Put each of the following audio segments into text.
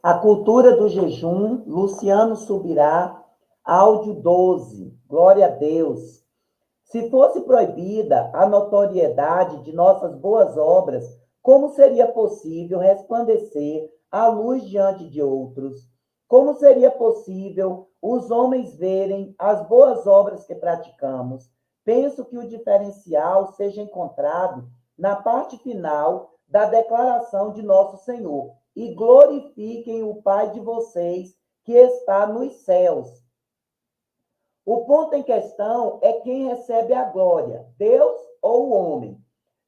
A cultura do jejum, Luciano Subirá, áudio 12. Glória a Deus. Se fosse proibida a notoriedade de nossas boas obras, como seria possível resplandecer a luz diante de outros? Como seria possível os homens verem as boas obras que praticamos? Penso que o diferencial seja encontrado na parte final da declaração de nosso Senhor. E glorifiquem o Pai de vocês que está nos céus. O ponto em questão é quem recebe a glória, Deus ou o homem.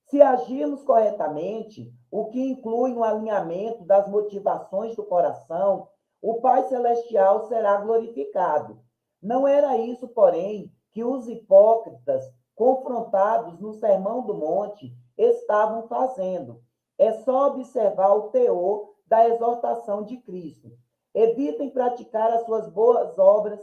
Se agirmos corretamente, o que inclui um alinhamento das motivações do coração, o Pai Celestial será glorificado. Não era isso, porém, que os hipócritas, confrontados no Sermão do Monte, estavam fazendo. É só observar o teor da exortação de Cristo. Evitem praticar as suas boas obras.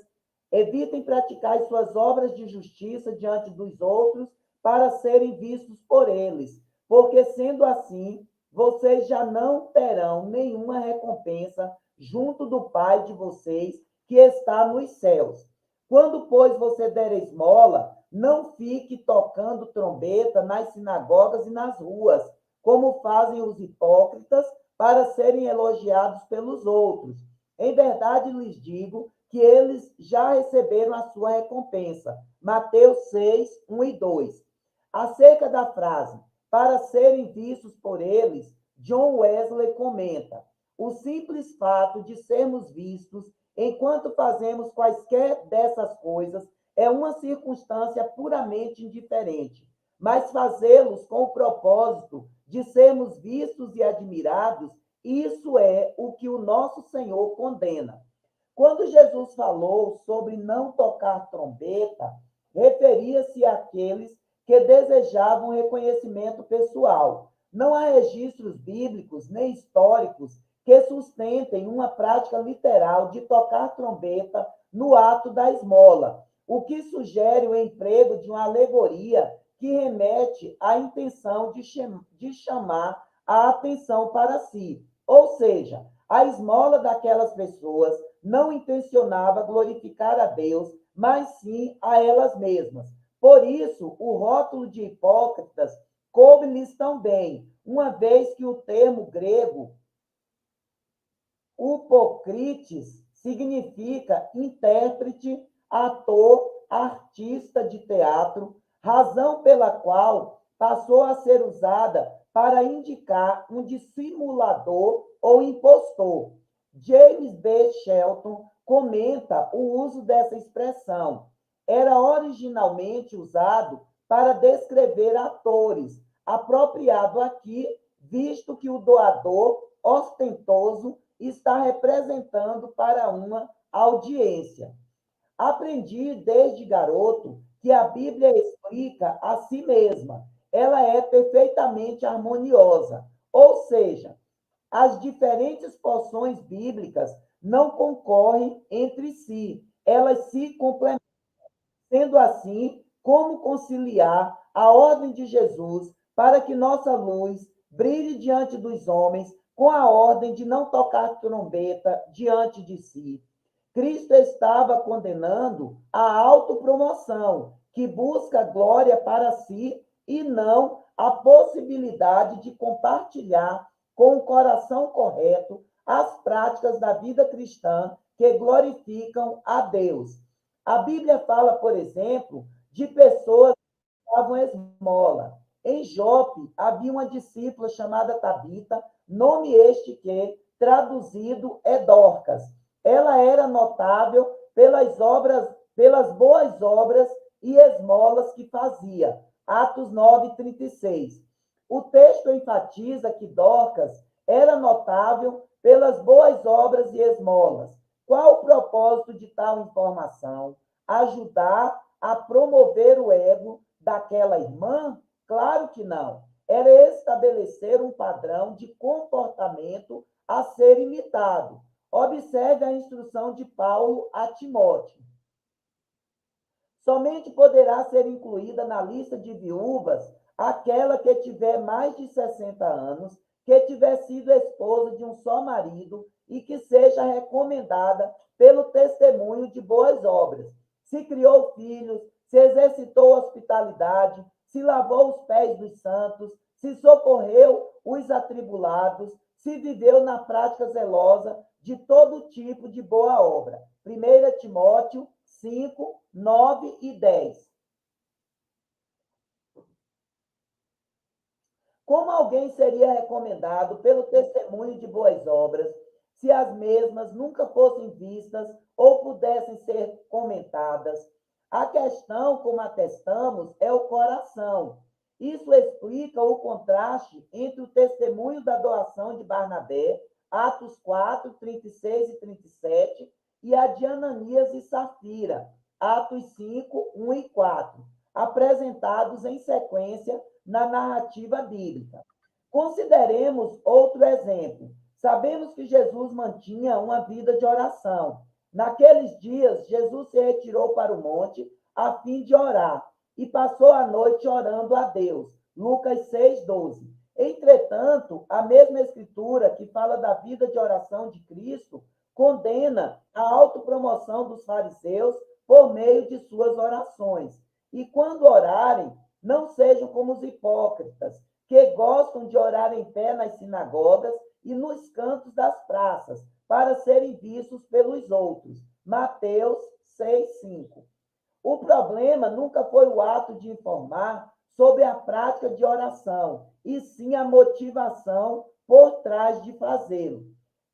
Evitem praticar as suas obras de justiça diante dos outros para serem vistos por eles, porque sendo assim, vocês já não terão nenhuma recompensa junto do Pai de vocês que está nos céus. Quando, pois, você der esmola, não fique tocando trombeta nas sinagogas e nas ruas, como fazem os hipócritas para serem elogiados pelos outros. Em verdade lhes digo que eles já receberam a sua recompensa. Mateus 6, 1 e 2. Acerca da frase, para serem vistos por eles, John Wesley comenta: o simples fato de sermos vistos enquanto fazemos quaisquer dessas coisas é uma circunstância puramente indiferente, mas fazê-los com o propósito de sermos vistos e admirados, isso é o que o nosso Senhor condena. Quando Jesus falou sobre não tocar trombeta, referia-se àqueles que desejavam reconhecimento pessoal. Não há registros bíblicos nem históricos que sustentem uma prática literal de tocar trombeta no ato da esmola, o que sugere o emprego de uma alegoria que remete à intenção de chamar a atenção para si. Ou seja, a esmola daquelas pessoas não intencionava glorificar a Deus, mas sim a elas mesmas. Por isso, o rótulo de hipócritas coube-lhes tão bem, uma vez que o termo grego Upokrites significa intérprete, ator, artista de teatro, razão pela qual passou a ser usada para indicar um dissimulador ou impostor. James B. Shelton comenta o uso dessa expressão. Era originalmente usado para descrever atores, apropriado aqui, visto que o doador ostentoso está representando para uma audiência. Aprendi desde garoto que a Bíblia explica a si mesma. Ela é perfeitamente harmoniosa, ou seja, as diferentes porções bíblicas não concorrem entre si, elas se complementam. Sendo assim, como conciliar a ordem de Jesus para que nossa luz brilhe diante dos homens com a ordem de não tocar trombeta diante de si? Cristo estava condenando a autopromoção, que busca glória para si e não a possibilidade de compartilhar com o coração correto as práticas da vida cristã que glorificam a Deus. A Bíblia fala, por exemplo, de pessoas que davam esmola. Em Jope, havia uma discípula chamada Tabita, nome este que, traduzido, é Dorcas. Ela era notável pelas boas obras e esmolas que fazia. Atos 9, 36. O texto enfatiza que Dorcas era notável pelas boas obras e esmolas. Qual o propósito de tal informação? Ajudar a promover o ego daquela irmã? Claro que não. Era estabelecer um padrão de comportamento a ser imitado. Observe a instrução de Paulo a Timóteo. Somente poderá ser incluída na lista de viúvas aquela que tiver mais de 60 anos, que tiver sido esposa de um só marido e que seja recomendada pelo testemunho de boas obras. Se criou filhos, se exercitou hospitalidade, se lavou os pés dos santos, se socorreu os atribulados, se viveu na prática zelosa de todo tipo de boa obra. 1 Timóteo 5, 9 e 10. Como alguém seria recomendado pelo testemunho de boas obras, se as mesmas nunca fossem vistas ou pudessem ser comentadas? A questão, como atestamos, é o coração. Isso explica o contraste entre o testemunho da doação de Barnabé, Atos 4, 36 e 37, e a de Ananias e Safira, Atos 5, 1 e 4, apresentados em sequência na narrativa bíblica. Consideremos outro exemplo. Sabemos que Jesus mantinha uma vida de oração. Naqueles dias, Jesus se retirou para o monte a fim de orar e passou a noite orando a Deus. Lucas 6, 12. Entretanto, a mesma escritura que fala da vida de oração de Cristo condena a autopromoção dos fariseus por meio de suas orações. E quando orarem, não sejam como os hipócritas, que gostam de orar em pé nas sinagogas e nos cantos das praças, para serem vistos pelos outros. Mateus 6, 5. O problema nunca foi o ato de informar sobre a prática de oração, e sim a motivação por trás de fazê-lo.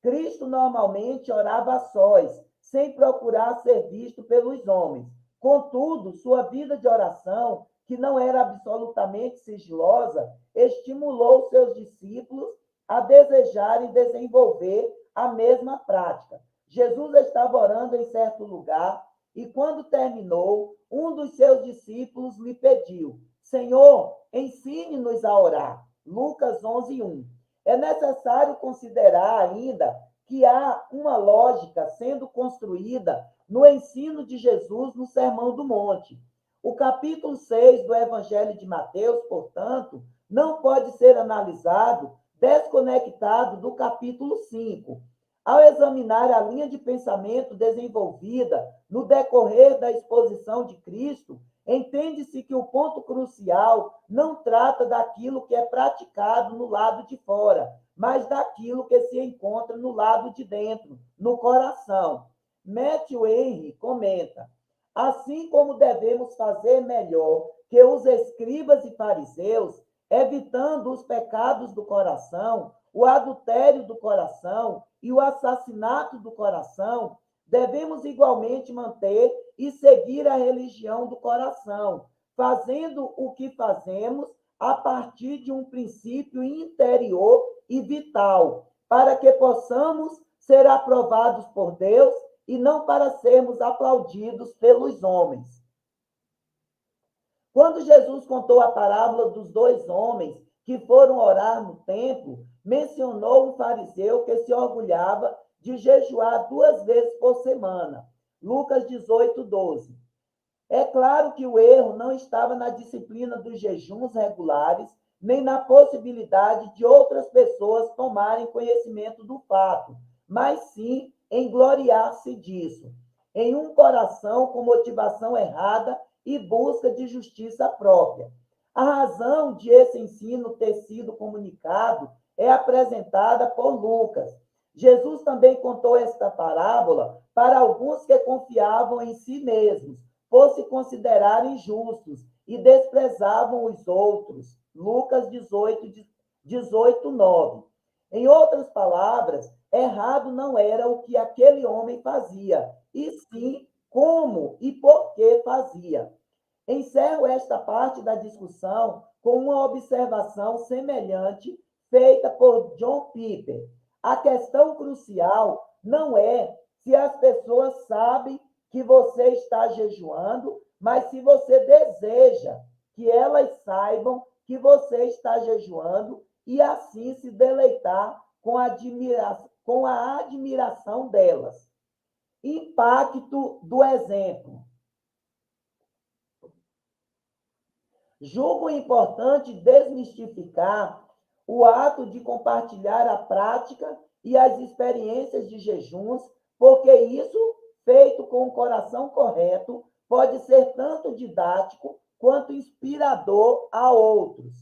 Cristo normalmente orava a sós, sem procurar ser visto pelos homens. Contudo, sua vida de oração, que não era absolutamente sigilosa, estimulou seus discípulos a desejarem desenvolver a mesma prática. Jesus estava orando em certo lugar e, quando terminou, um dos seus discípulos lhe pediu: Senhor, ensine-nos a orar. Lucas 11, 1. É necessário considerar ainda que há uma lógica sendo construída no ensino de Jesus no Sermão do Monte. O capítulo 6 do Evangelho de Mateus, portanto, não pode ser analisado desconectado do capítulo 5. Ao examinar a linha de pensamento desenvolvida no decorrer da exposição de Cristo, entende-se que o ponto crucial não trata daquilo que é praticado no lado de fora, mas daquilo que se encontra no lado de dentro, no coração. Matthew Henry comenta: assim como devemos fazer melhor que os escribas e fariseus, evitando os pecados do coração, o adultério do coração e o assassinato do coração, devemos igualmente manter e seguir a religião do coração, fazendo o que fazemos a partir de um princípio interior e vital, para que possamos ser aprovados por Deus e não para sermos aplaudidos pelos homens. Quando Jesus contou a parábola dos dois homens que foram orar no templo, mencionou um fariseu que se orgulhava de jejuar 2 vezes por semana. Lucas 18, 12. É claro que o erro não estava na disciplina dos jejuns regulares, nem na possibilidade de outras pessoas tomarem conhecimento do fato, mas sim em gloriar-se disso, em um coração com motivação errada e busca de justiça própria. A razão de esse ensino ter sido comunicado é apresentada por Lucas. Jesus também contou esta parábola para alguns que confiavam em si mesmos, por se considerarem justos e desprezavam os outros. Lucas 18, 9. Em outras palavras, errado não era o que aquele homem fazia, e sim como e por que fazia. Encerro esta parte da discussão com uma observação semelhante feita por John Piper. A questão crucial não é se as pessoas sabem que você está jejuando, mas se você deseja que elas saibam que você está jejuando e assim se deleitar com a admiração delas. Impacto do exemplo. Julgo importante desmistificar o ato de compartilhar a prática e as experiências de jejuns, porque isso, feito com o coração correto, pode ser tanto didático quanto inspirador a outros.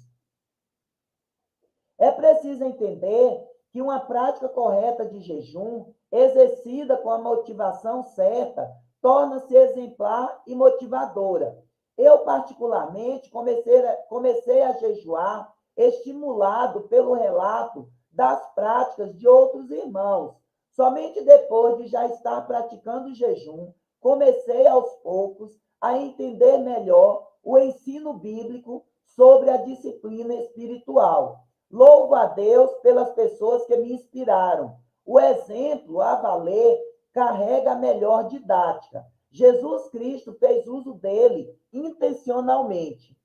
É preciso entender que uma prática correta de jejum, exercida com a motivação certa, torna-se exemplar e motivadora. Eu, particularmente, comecei a jejuar estimulado pelo relato das práticas de outros irmãos. Somente depois de já estar praticando o jejum, comecei aos poucos a entender melhor o ensino bíblico sobre a disciplina espiritual. Louvo a Deus pelas pessoas que me inspiraram. O exemplo a valer carrega a melhor didática. Jesus Cristo fez uso dele intencionalmente.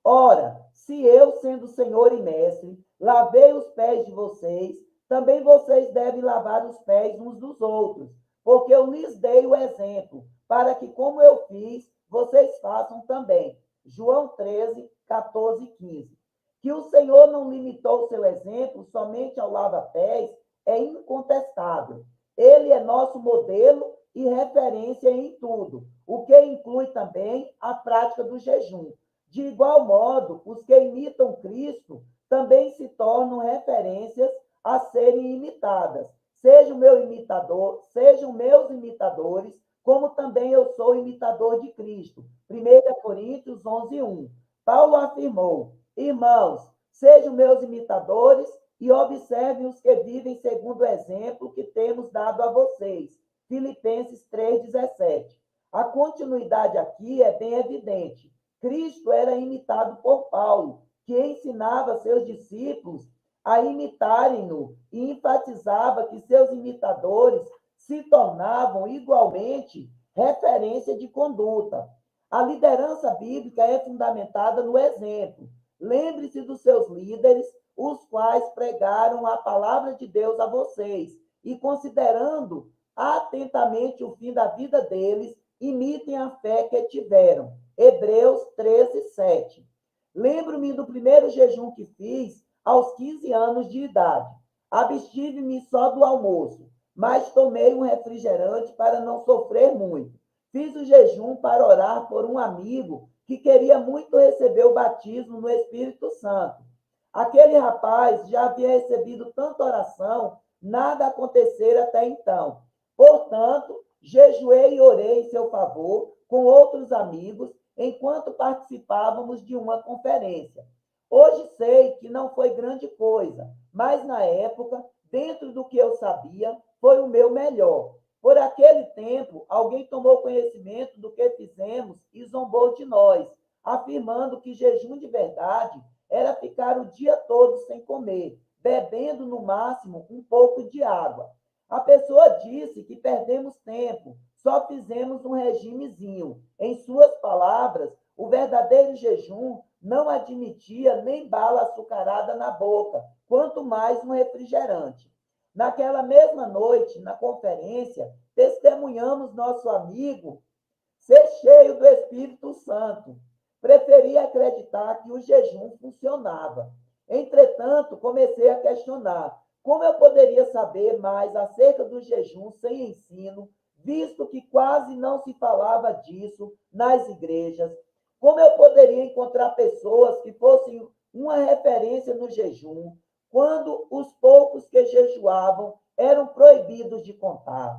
Ora, se eu, sendo Senhor e Mestre, lavei os pés de vocês, também vocês devem lavar os pés uns dos outros, porque eu lhes dei o exemplo, para que, como eu fiz, vocês façam também. João 13, 14 e 15. Que o Senhor não limitou o seu exemplo somente ao lava-pés é incontestável. Ele é nosso modelo e referência em tudo, o que inclui também a prática do jejum. De igual modo, os que imitam Cristo também se tornam referências a serem imitadas. Seja o meu imitador, sejam meus imitadores, como também eu sou imitador de Cristo. 1 Coríntios 11, 1. Paulo afirmou: irmãos, sejam meus imitadores e observem os que vivem segundo o exemplo que temos dado a vocês. Filipenses 3,17. A continuidade aqui é bem evidente. Cristo era imitado por Paulo, que ensinava seus discípulos a imitarem-no e enfatizava que seus imitadores se tornavam igualmente referência de conduta. A liderança bíblica é fundamentada no exemplo. Lembre-se dos seus líderes, os quais pregaram a palavra de Deus a vocês, e considerando atentamente o fim da vida deles, imitem a fé que tiveram. Hebreus 13, 7. Lembro-me do primeiro jejum que fiz aos 15 anos de idade. Abstive-me só do almoço, mas tomei um refrigerante para não sofrer muito. Fiz o jejum para orar por um amigo que queria muito receber o batismo no Espírito Santo. Aquele rapaz já havia recebido tanta oração, nada acontecera até então. Portanto, jejuei e orei em seu favor com outros amigos enquanto participávamos de uma conferência. Hoje sei que não foi grande coisa, mas na época, dentro do que eu sabia, foi o meu melhor. Por aquele tempo, alguém tomou conhecimento do que fizemos e zombou de nós, afirmando que jejum de verdade era ficar o dia todo sem comer, bebendo no máximo um pouco de água. A pessoa disse que perdemos tempo, só fizemos um regimezinho. Em suas palavras, o verdadeiro jejum não admitia nem bala açucarada na boca, quanto mais um refrigerante. Naquela mesma noite, na conferência, testemunhamos nosso amigo ser cheio do Espírito Santo. Preferi acreditar que o jejum funcionava. Entretanto, comecei a questionar como eu poderia saber mais acerca do jejum sem ensino, visto que quase não se falava disso nas igrejas. Como eu poderia encontrar pessoas que fossem uma referência no jejum, quando os poucos que jejuavam eram proibidos de contar?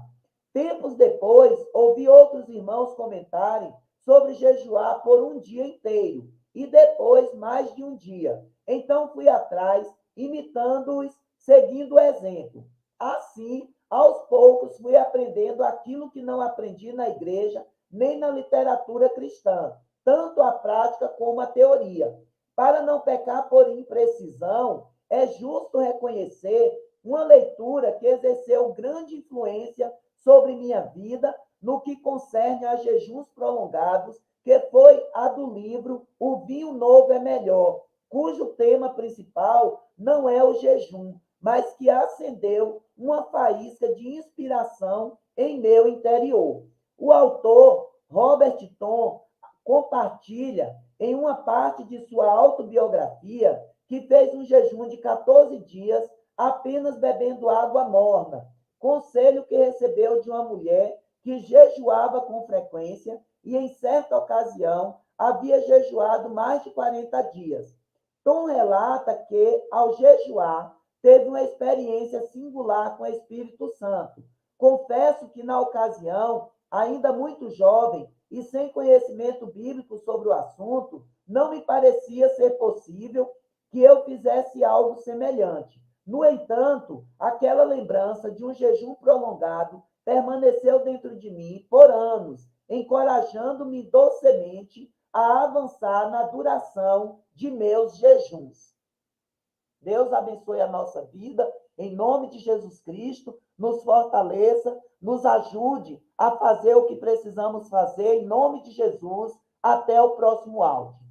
Tempos depois, ouvi outros irmãos comentarem sobre jejuar por um dia inteiro e depois mais de um dia. Então fui atrás, imitando-os, seguindo o exemplo. Assim, aos poucos, fui aprendendo aquilo que não aprendi na igreja nem na literatura cristã, tanto a prática como a teoria. Para não pecar por imprecisão, é justo reconhecer uma leitura que exerceu grande influência sobre minha vida no que concerne a jejuns prolongados, que foi a do livro O Vinho Novo é Melhor, cujo tema principal não é o jejum, mas que acendeu uma faísca de inspiração em meu interior. O autor, Robert Tom, compartilha em uma parte de sua autobiografia que fez um jejum de 14 dias, apenas bebendo água morna, conselho que recebeu de uma mulher que jejuava com frequência e, em certa ocasião, havia jejuado mais de 40 dias. Tom relata que, ao jejuar, teve uma experiência singular com o Espírito Santo. Confesso que, na ocasião, ainda muito jovem e sem conhecimento bíblico sobre o assunto, não me parecia ser possível que eu fizesse algo semelhante. No entanto, aquela lembrança de um jejum prolongado permaneceu dentro de mim por anos, encorajando-me docemente a avançar na duração de meus jejuns. Deus abençoe a nossa vida, em nome de Jesus Cristo, nos fortaleça, nos ajude a fazer o que precisamos fazer, em nome de Jesus. Até o próximo áudio.